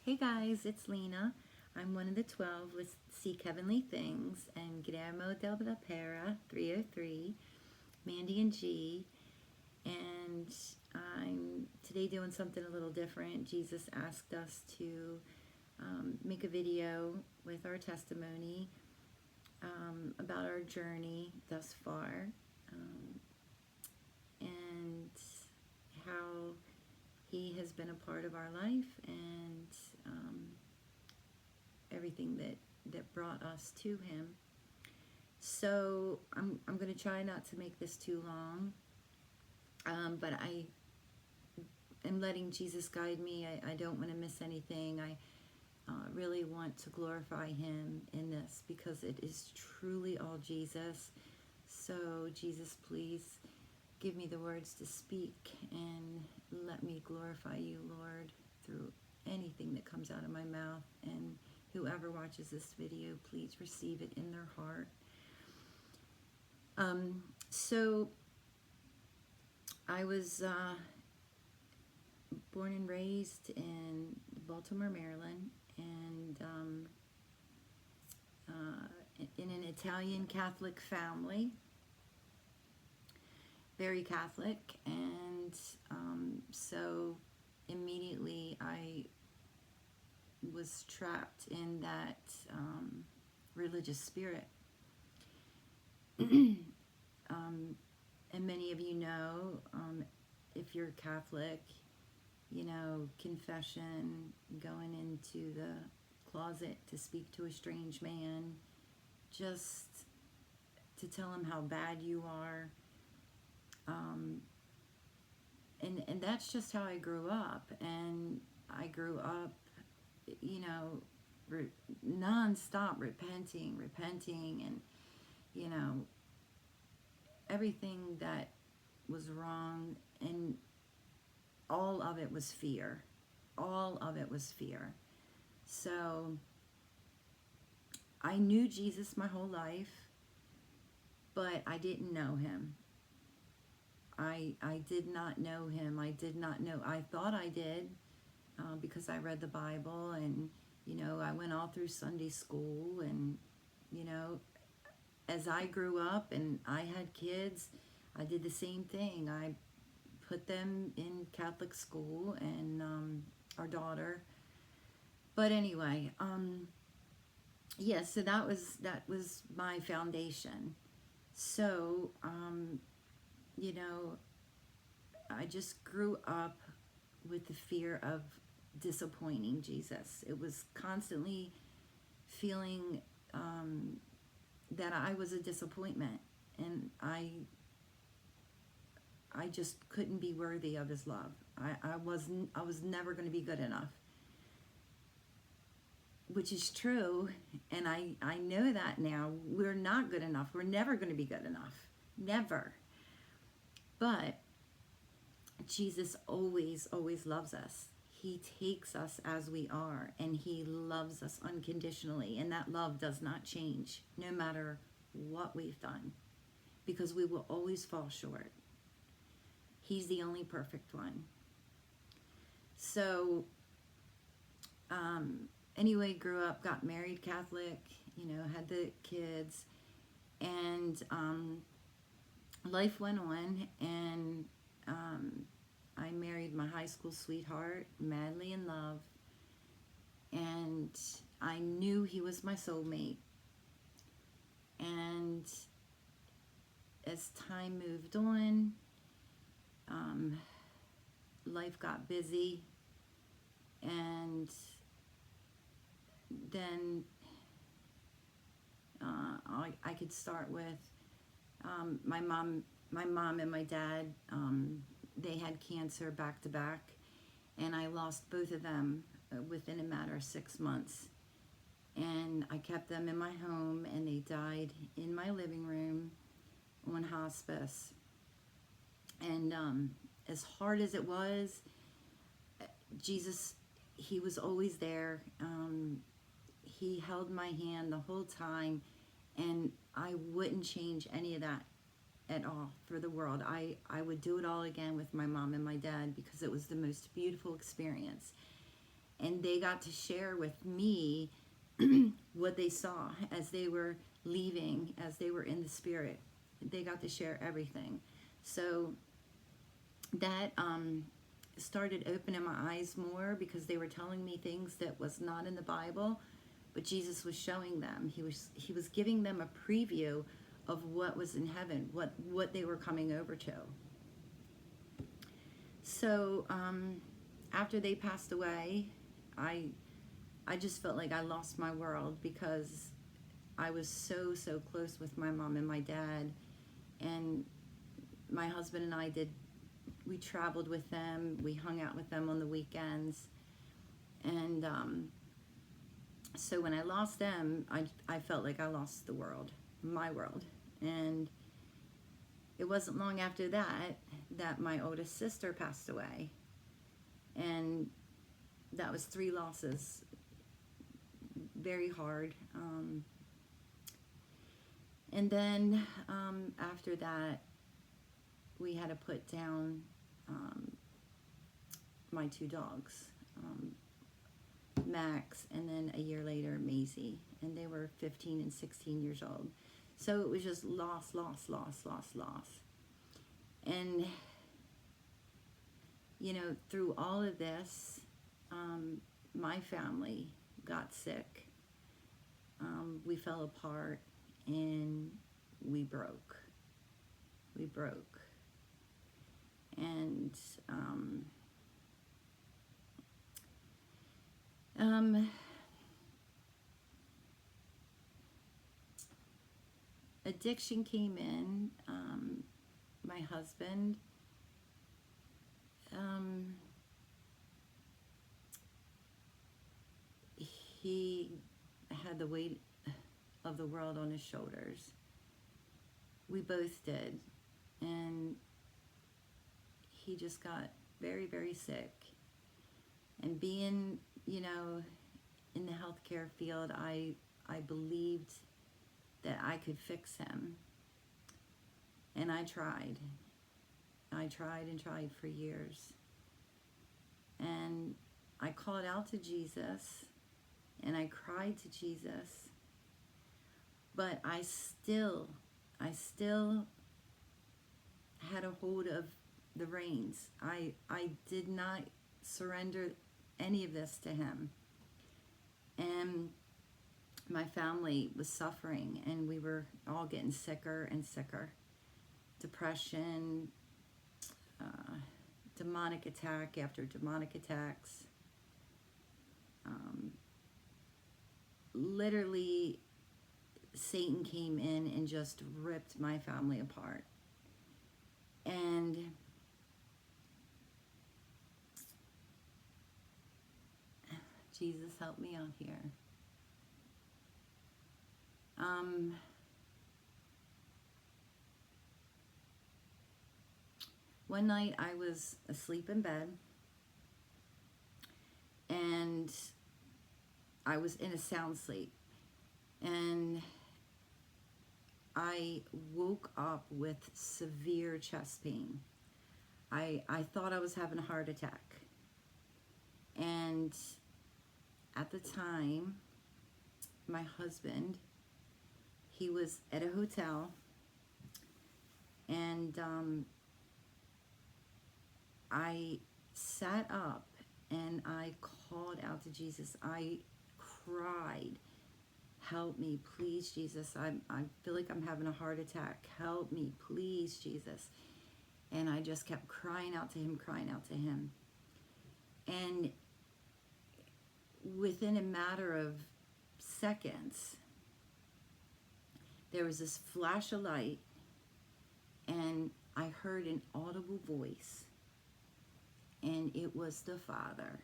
Hey guys, it's Lena. I'm one of the 12 with Seek Heavenly Things, and Guillermo del Pera, 303, Mandy and G. And I'm today doing something a little different. Jesus asked us to make a video with our testimony about our journey thus far, and how He has been a part of our life, and everything that brought us to Him. So I'm going to try not to make this too long, but I am letting Jesus guide me. I don't want to miss anything. I really want to glorify Him in this because it is truly all Jesus. So Jesus, please give me the words to speak and let me glorify You, Lord, through anything that comes out of my mouth. And whoever watches this video, please receive it in their heart. So I was born and raised in Baltimore, Maryland, and in an Italian Catholic family, very Catholic, and so immediately I was trapped in that religious spirit. And many of you know, if you're Catholic, you know, confession, going into the closet to speak to a strange man, just to tell him how bad you are. And that's just how I grew up. And I grew up, you know, non-stop repenting, and, you know, everything that was wrong, and all of it was fear. All of it was fear. So I knew Jesus my whole life, but I didn't know Him. I did not know Him. I did not know. I thought I did because I read the Bible, and, you know, I went all through Sunday school, and, you know, as I grew up and I had kids, I did the same thing. I put them in Catholic school, and our daughter. But anyway, yeah, so that was my foundation. So, you know, I just grew up with the fear of disappointing Jesus. It was constantly feeling that I was a disappointment, and I just couldn't be worthy of His love. I was never going to be good enough, which is true, and I know that now. We're not good enough. We're never going to be good enough. Never. But Jesus always loves us. He takes us as we are, and He loves us unconditionally, and that love does not change no matter what we've done, because we will always fall short. He's the only perfect one. So anyway, grew up, got married Catholic, you know, had the kids, and life went on, and I married my high school sweetheart, madly in love, and I knew he was my soulmate. And as time moved on, life got busy, and then I could start with my mom and my dad. They had cancer back to back, and I lost both of them within a matter of 6 months. And I kept them in my home, and they died in my living room on hospice. And as hard as it was, Jesus, He was always there. He held my hand the whole time, and I wouldn't change any of that at all for the world. I would do it all again with my mom and my dad, because it was the most beautiful experience. and they got to share with me what they saw as they were leaving, as they were in the spirit. They got to share everything. So that started opening my eyes more, because they were telling me things that was not in the Bible, but Jesus was showing them. He was giving them a preview of what was in heaven, what they were coming over to. So after they passed away, I just felt like I lost my world, because I was so close with my mom and my dad, and my husband and I we traveled with them, we hung out with them on the weekends, and so when I lost them, I felt like I lost the world, my world. And it wasn't long after that my oldest sister passed away, and that was 3 losses, very hard. And then after that, we had to put down my 2 dogs, Max, and then a year later, Maisie, and they were 15 and 16 years old. So it was just loss. And, you know, through all of this, my family got sick. We fell apart, and we broke. And addiction came in. My husband, he had the weight of the world on his shoulders. We both did. And he just got very sick. And being, you know, in the healthcare field, I believed that I could fix him. And I tried. I tried for years. And I called out to Jesus, and I cried to Jesus. But I still had a hold of the reins. I did not surrender any of this to him. And my family was suffering, and we were all getting sicker and sicker. Depression, demonic attack after demonic attacks. Literally, Satan came in and just ripped my family apart. And Jesus, help me out here. One night I was asleep in bed, and I was in a sound sleep, and I woke up with severe chest pain. I thought I was having a heart attack. And at the time, my husband, he was at a hotel, and I sat up and I called out to Jesus. I cried, help me, please, Jesus. I feel like I'm having a heart attack. Help me, please, Jesus. And I just kept crying out to him. And within a matter of seconds, there was this flash of light, and I heard an audible voice, and it was the Father.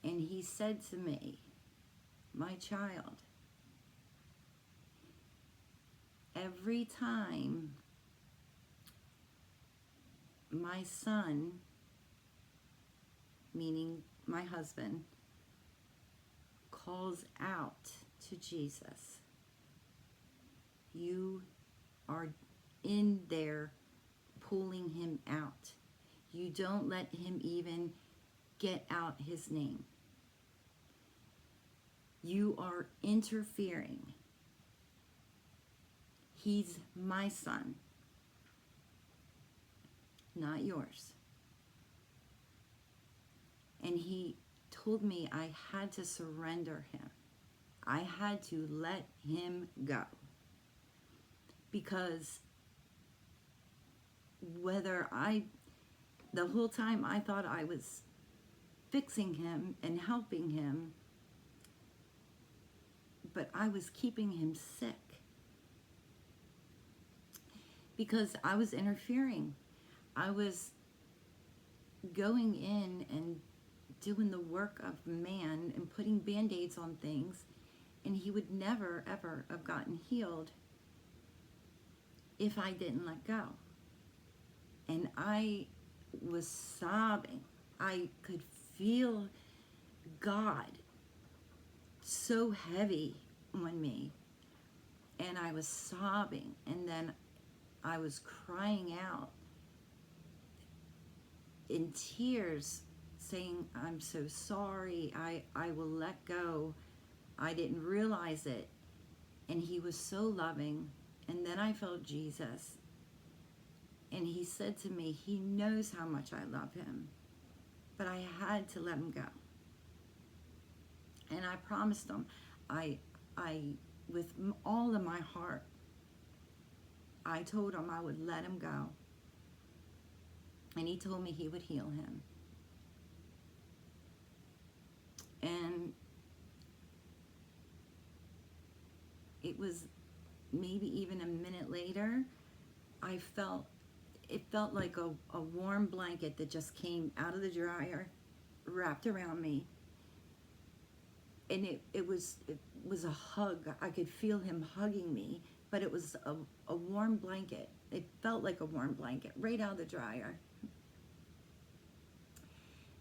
And he said to me, my child, every time my son, meaning my husband, calls out to Jesus, you are in there pulling him out. You don't let him even get out his name. You are interfering. He's my son, not yours. And he told me I had to surrender him. I had to let him go. Because the whole time I thought I was fixing him and helping him, but I was keeping him sick. Because I was interfering. I was going in and doing the work of man and putting band-aids on things, and he would never, ever have gotten healed if I didn't let go. And I was sobbing. I could feel God so heavy on me, and I was sobbing, and then I was crying out in tears, saying, I'm so sorry, I will let go. I didn't realize it. And he was so loving. And then I felt Jesus. And he said to me, he knows how much I love him. But I had to let him go. And I promised him, I with all of my heart, I told him I would let him go. And he told me he would heal him. And it was maybe even a minute later, it felt like a warm blanket that just came out of the dryer, wrapped around me. And it was a hug. I could feel him hugging me, but it was a warm blanket. It felt like a warm blanket right out of the dryer.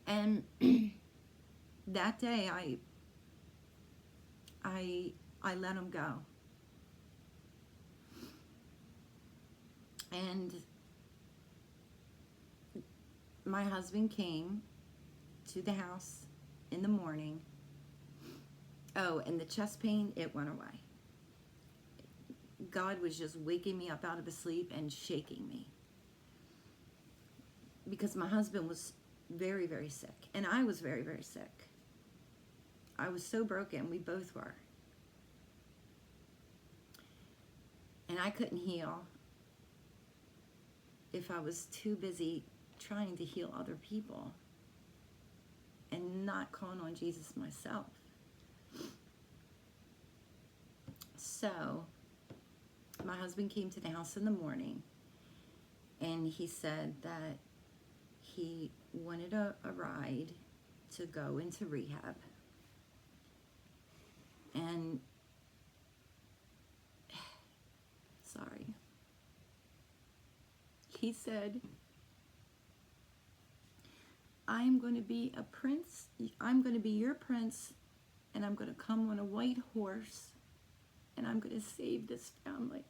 And that day I let him go. And my husband came to the house in the morning. Oh, and the chest pain, it went away. God was just waking me up out of a sleep and shaking me. Because my husband was very, very sick. And I was very, very sick. I was so broken. We both were. And I couldn't heal if I was too busy trying to heal other people and not calling on Jesus myself. So my husband came to the house in the morning, and he said that he wanted a ride to go into rehab. And sorry. He said, I'm going to be a prince. I'm going to be your prince, and I'm going to come on a white horse, and I'm going to save this family.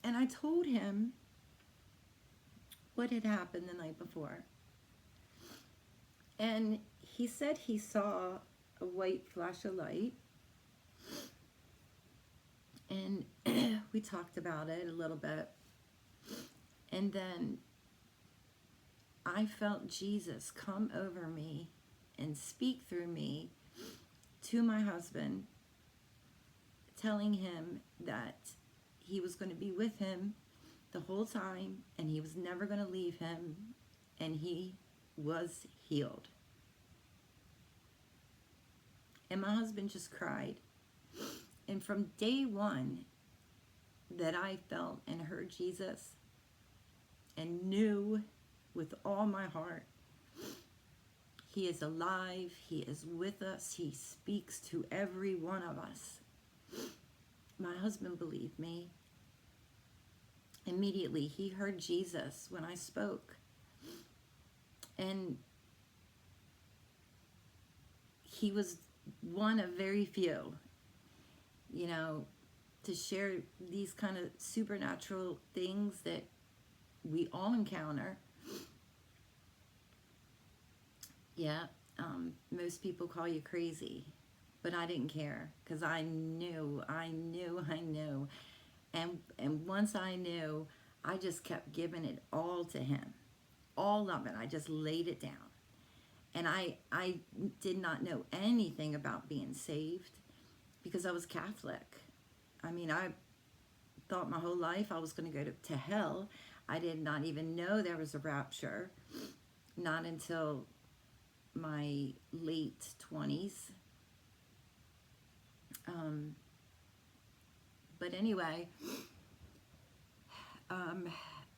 And I told him what had happened the night before. And he said he saw a white flash of light. And we talked about it a little bit. And then I felt Jesus come over me and speak through me to my husband, telling him that he was going to be with him the whole time, and he was never going to leave him, and he was healed. And my husband just cried. And from day one that I felt and heard Jesus and knew with all my heart, he is alive, he is with us, he speaks to every one of us. My husband believed me. Immediately, he heard Jesus when I spoke. And he was one of very few, to share these kind of supernatural things that we all encounter. Yeah, most people call you crazy, but I didn't care because I knew. And once I knew, I just kept giving it all to him. All of it. I just laid it down. And I did not know anything about being saved because I was Catholic. I mean, I thought my whole life I was going to go to hell. I did not even know there was a rapture, not until my late 20s. Um, but anyway, um,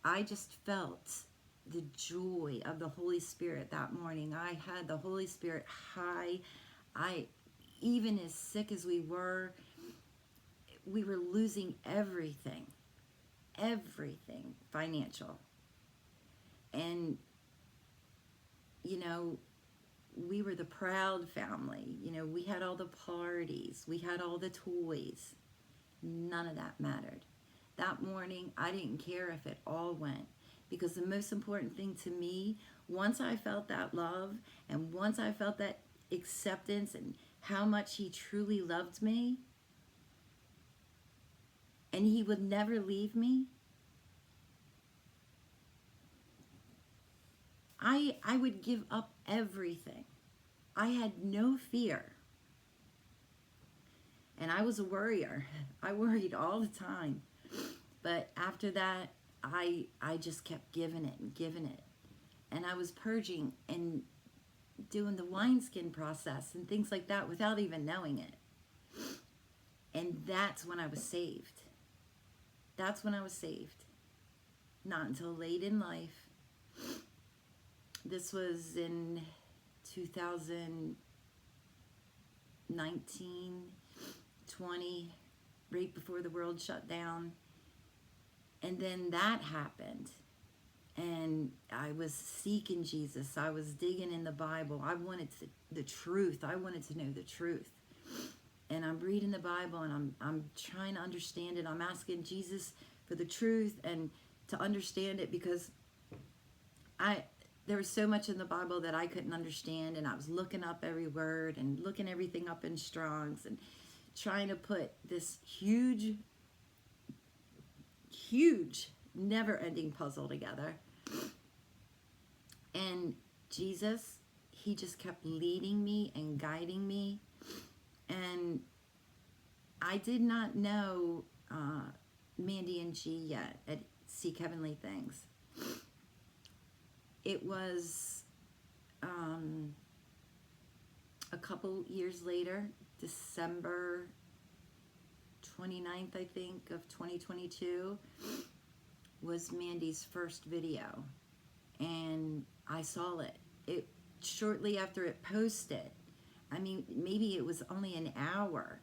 I just felt the joy of the Holy Spirit that morning. I had the Holy Spirit high. I, even as sick as we were losing everything financial. And, you know, we were the proud family. You know, we had all the parties, we had all the toys. None of that mattered. That morning, I didn't care if it all went, because the most important thing to me, once I felt that love and once I felt that acceptance and how much he truly loved me and he would never leave me, I would give up everything. I had no fear. And I was a worrier. I worried all the time. But after that, I just kept giving it and giving it. And I was purging and doing the wineskin process and things like that without even knowing it. And that's when I was saved. That's when I was saved. Not until late in life. This was in 2019, 20, right before the world shut down. And then that happened. And I was seeking Jesus. I was digging in the Bible. I wanted the truth. I wanted to know the truth. And I'm reading the Bible and I'm trying to understand it. I'm asking Jesus for the truth and to understand it, because there was so much in the Bible that I couldn't understand, and I was looking up every word and looking everything up in Strong's and trying to put this huge, never-ending puzzle together. And Jesus, he just kept leading me and guiding me. And I did not know Mandy and G yet at Seek Heavenly Things. It was a couple years later, December 29th, I think, of 2022, was Mandy's first video. And I saw it. Shortly after it posted, I mean, maybe it was only an hour,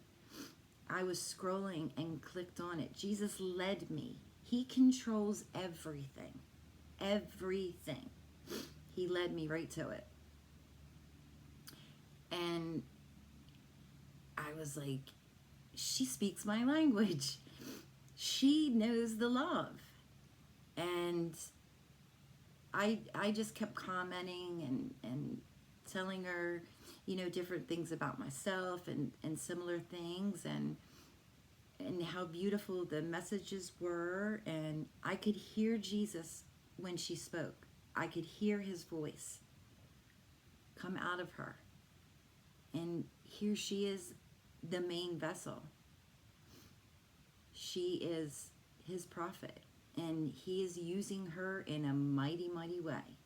I was scrolling and clicked on it. Jesus led me. He controls everything. Everything. He led me right to it. And I was like, she speaks my language. She knows the love. And I just kept commenting and telling her, you know, different things about myself and similar things, and how beautiful the messages were. And I could hear Jesus when she spoke. I could hear his voice come out of her. And here she is, the main vessel. She is his prophet, and he is using her in a mighty, mighty way.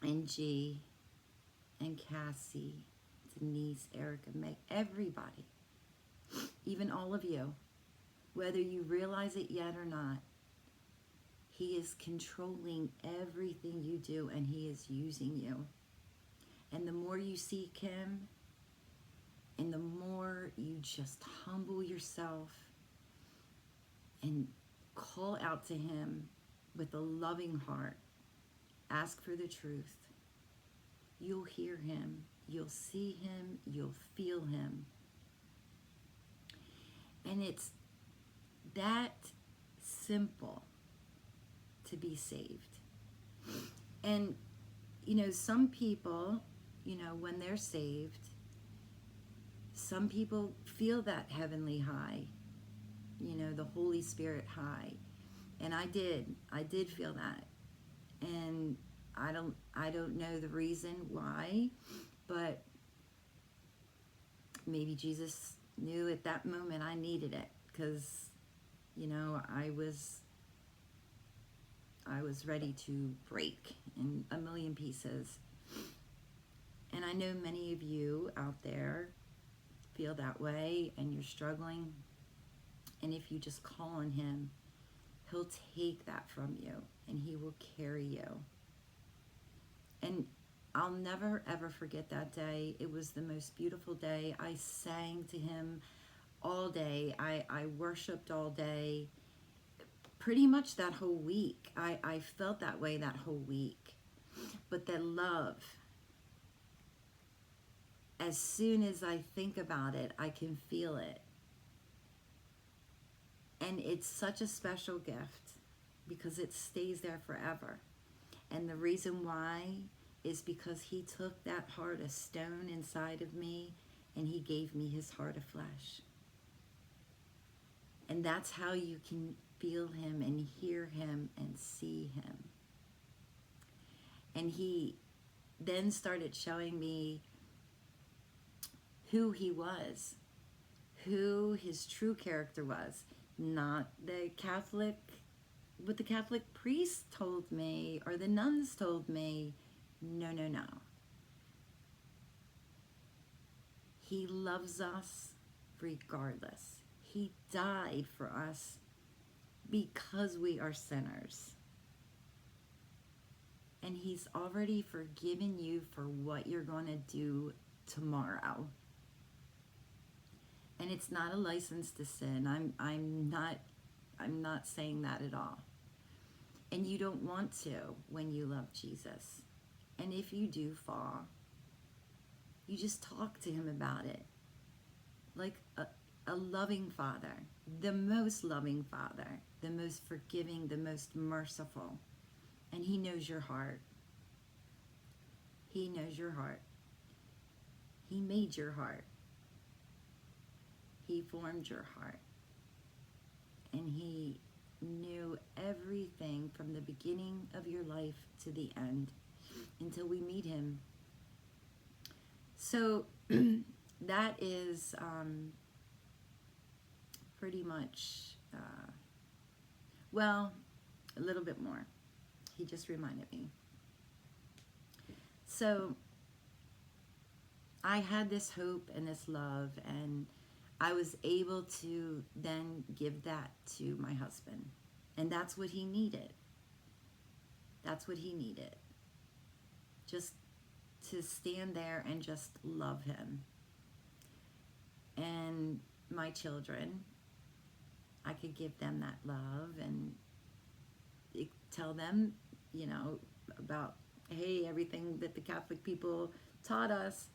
And G, and Cassie, Denise, Erica, Meg, everybody, even all of you, whether you realize it yet or not, he is controlling everything you do, and he is using you. And the more you seek him, and the more you just humble yourself and call out to him with a loving heart, ask for the truth, you'll hear him, you'll see him, you'll feel him. And it's that simple to be saved. And some people, when they're saved, some people feel that heavenly high, the Holy Spirit high. And I did feel that. And I don't know the reason why, but maybe Jesus knew at that moment I needed it, because I was ready to break in a million pieces. And I know many of you out there feel that way, and you're struggling. And if you just call on him, he'll take that from you and he will carry you. And I'll never ever forget that day. It was the most beautiful day. I sang to him all day. I worshiped all day. Pretty much that whole week. I felt that way that whole week. But that love, as soon as I think about it, I can feel it. And it's such a special gift because it stays there forever. And the reason why is because he took that heart of stone inside of me and he gave me his heart of flesh. And that's how you can feel him and hear him and see him. And he then started showing me who he was, who his true character was. Not what the Catholic priest told me or the nuns told me. No. He loves us regardless. He died for us because we are sinners. And he's already forgiven you for what you're going to do tomorrow. And it's not a license to sin. I'm not saying that at all. And you don't want to when you love Jesus. And if you do fall, you just talk to him about it. Like a loving father, the most loving father, the most forgiving, the most merciful. And he knows your heart. He knows your heart. He made your heart. He formed your heart. And he knew everything from the beginning of your life to the end until we meet him. So that is pretty much, a little bit more. He just reminded me. So I had this hope and this love, and I was able to then give that to my husband. And that's what he needed. That's what he needed. Just to stand there and just love him. And my children, I could give them that love and tell them, about, hey, everything that the Catholic people taught us.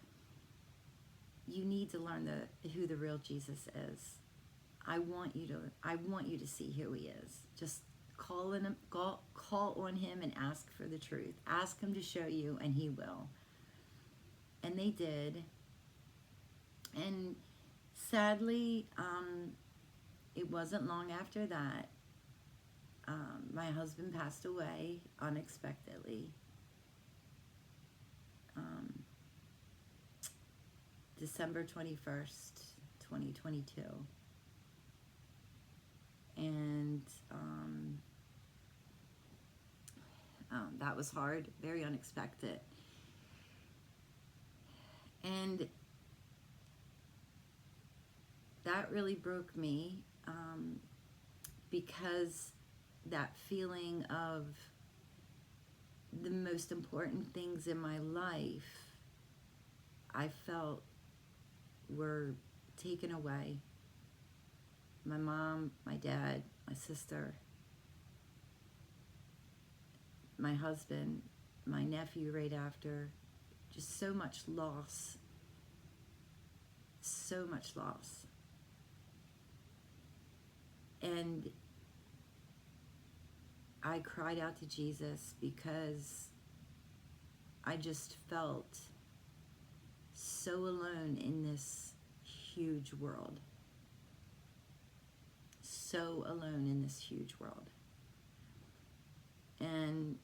You need to learn who the real Jesus is. I want you to see who he is. Just call on him and ask for the truth. Ask him to show you, and he will. And they did. And sadly, it wasn't long after that, my husband passed away unexpectedly. December 21st, 2022. And that was hard, very unexpected. And that really broke me, because that feeling of the most important things in my life, I felt were taken away. My mom, my dad, my sister, my husband, my nephew right after. Just so much loss. So much loss. And I cried out to Jesus because I just felt so alone in this huge world. So alone in this huge world. And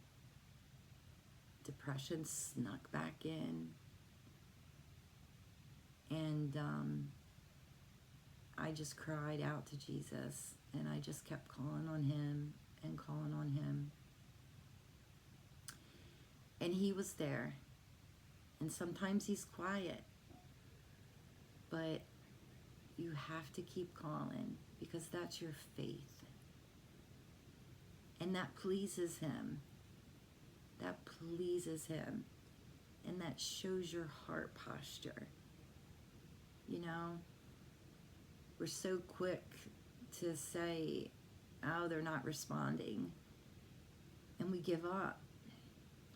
depression snuck back in. And I just cried out to Jesus, and I just kept calling on him and calling on him. And he was there. And sometimes he's quiet. But you have to keep calling, because that's your faith. And that pleases him. That pleases him. And that shows your heart posture. You know, we're so quick to say, oh, they're not responding. And we give up.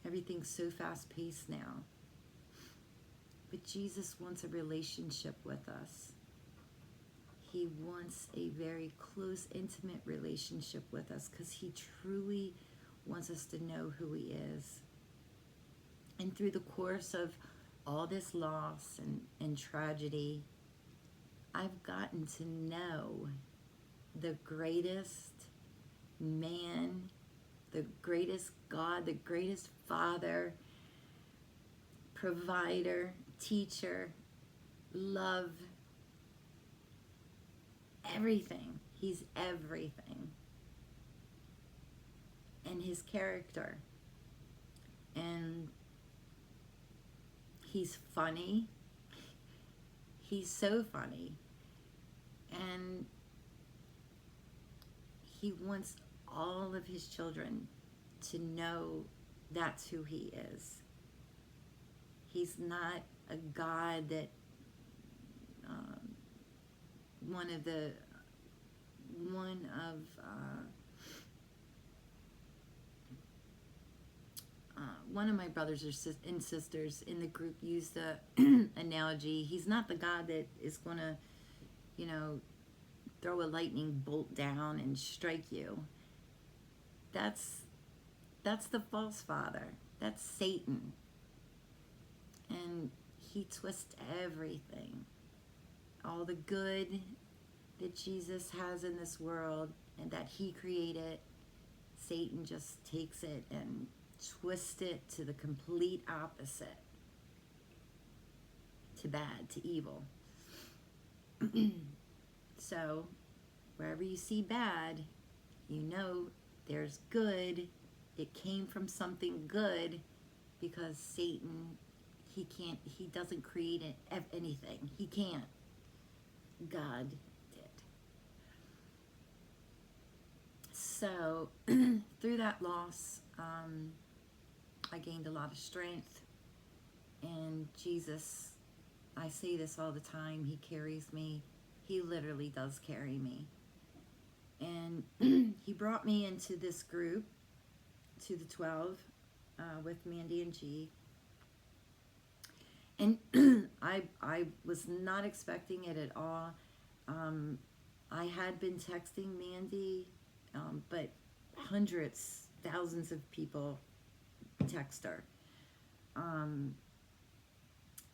Everything's so fast-paced now. But Jesus wants a relationship with us. He wants a very close, intimate relationship with us, because he truly wants us to know who he is. And through the course of all this loss and tragedy, I've gotten to know the greatest man, the greatest God, the greatest Father, provider, teacher, love, everything. He's everything. And his character. And he's funny. He's so funny. And he wants all of his children to know that's who he is. He's not a God that one of my brothers and sisters in the group used the analogy. He's not the God that is going to, throw a lightning bolt down and strike you. That's the false father. That's Satan. And he twists everything. All the good that Jesus has in this world and that he created, Satan just takes it and twists it to the complete opposite. To bad, to evil. So, wherever you see bad, you know there's good. It came from something good, because Satan, he doesn't create anything. He can't. God did. So, through that loss, I gained a lot of strength. And Jesus, I say this all the time, he carries me. He literally does carry me. And he brought me into this group, to the 12, with Mandy and G. And I was not expecting it at all. I had been texting Mandy, but hundreds, thousands of people text her.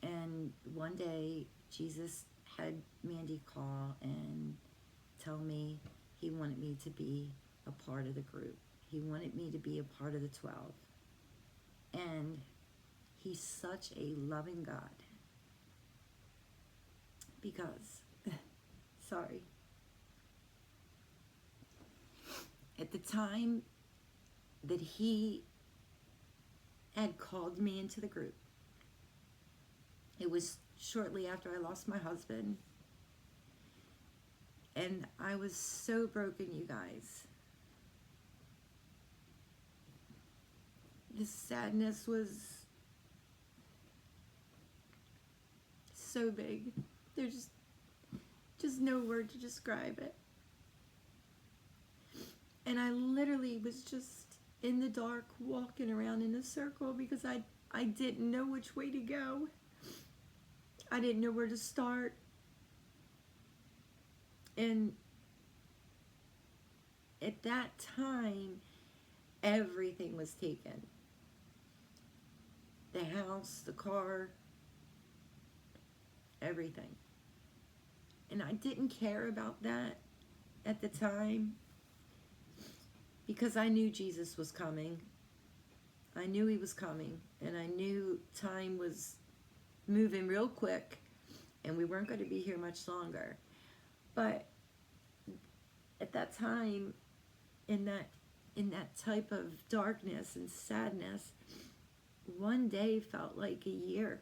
And one day, Jesus had Mandy call and tell me he wanted me to be a part of the group. He wanted me to be a part of the 12. And he's such a loving God. Because, sorry, at the time that he had called me into the group, it was shortly after I lost my husband. And I was so broken, you guys. The sadness was so big. There's just no word to describe it. And I literally was just in the dark, walking around in a circle, because I didn't know which way to go. I didn't know where to start. And at that time, everything was taken. the house, the car, everything. And I didn't care about that at the time because I knew Jesus was coming. I knew he was coming, and I knew time was moving real quick and we weren't going to be here much longer. But at that time, in that type of darkness and sadness, one day felt like a year.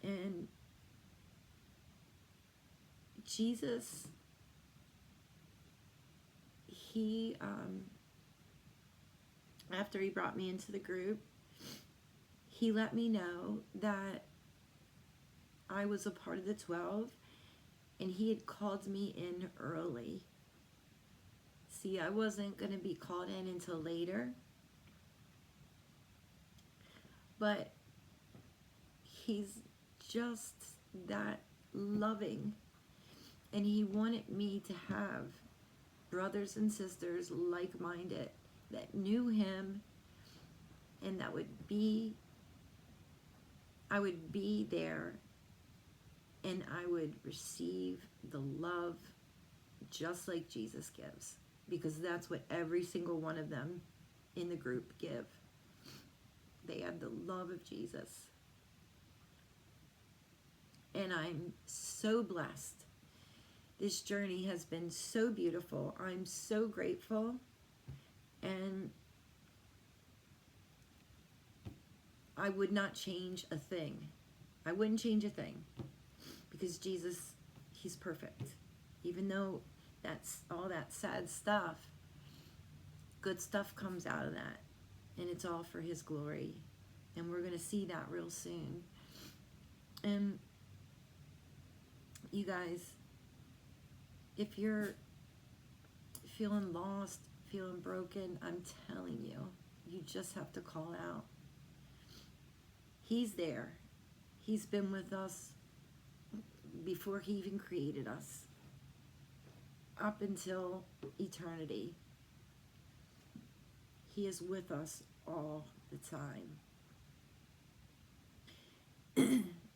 And Jesus, he after he brought me into the group, he let me know that I was a part of the 12, and he had called me in early. See, I wasn't going to be called in until later, but he's just that loving, and he wanted me to have brothers and sisters like-minded that knew him, and that I would be there, and I would receive the love just like Jesus gives, because that's what every single one of them in the group give. They have the love of Jesus. And I'm so blessed. This journey has been so beautiful. I'm so grateful. And I would not change a thing. I wouldn't change a thing. Because Jesus, he's perfect. Even though that's all that sad stuff, good stuff comes out of that. And it's all for his glory. And we're going to see that real soon. And you guys, if you're feeling lost, feeling broken, I'm telling you, you just have to call out. He's there. He's been with us before he even created us, up until eternity. He is with us all the time.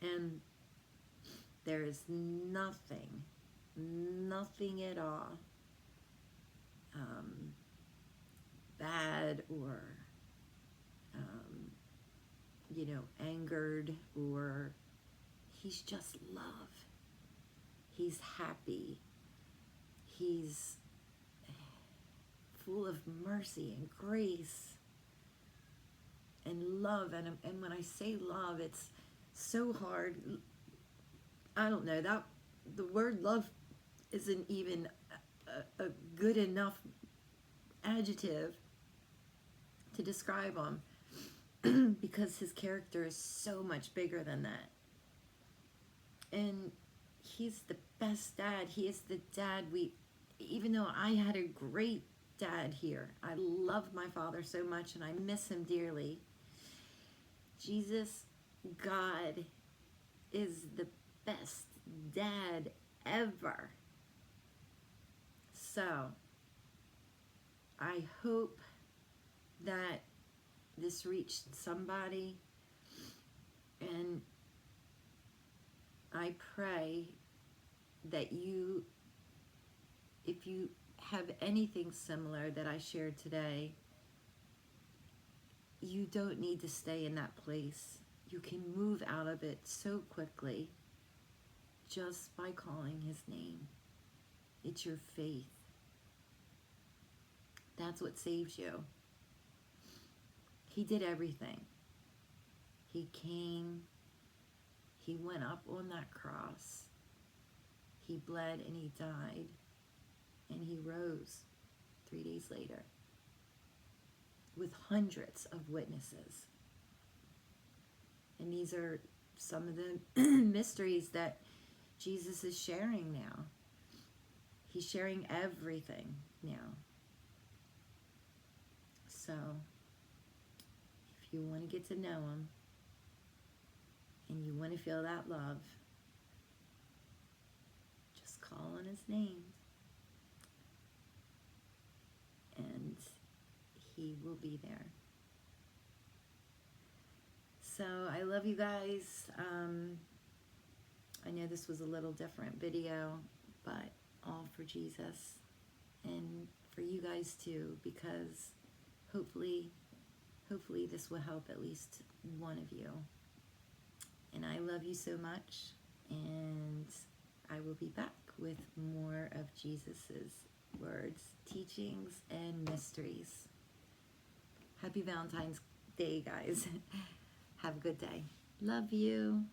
And there is nothing at all bad or angered, or he's just love. He's happy. He's full of mercy and grace and love. And when I say love, it's so hard. I don't know, that the word love isn't even a good enough adjective to describe him, because his character is so much bigger than that. And he's the best dad. He is the dad even though I had a great dad here, I love my father so much and I miss him dearly. Jesus, God, is the best dad ever. So, I hope that this reached somebody, and I pray that you, if you have anything similar that I shared today, you don't need to stay in that place. You can move out of it so quickly just by calling his name. It's your faith. That's what saves you. He did everything. He came. He went up on that cross. He bled and he died. And he rose 3 days later with hundreds of witnesses. And these are some of the mysteries that Jesus is sharing now. He's sharing everything now. So, if you want to get to know him, and you want to feel that love, just call on his name, and he will be there. love you guys. I know this was a little different video, but all for Jesus and for you guys too, because hopefully this will help at least one of you. And I love you so much, and I will be back with more of Jesus's words, teachings, and mysteries. Happy Valentine's Day, guys. Have a good day. Love you.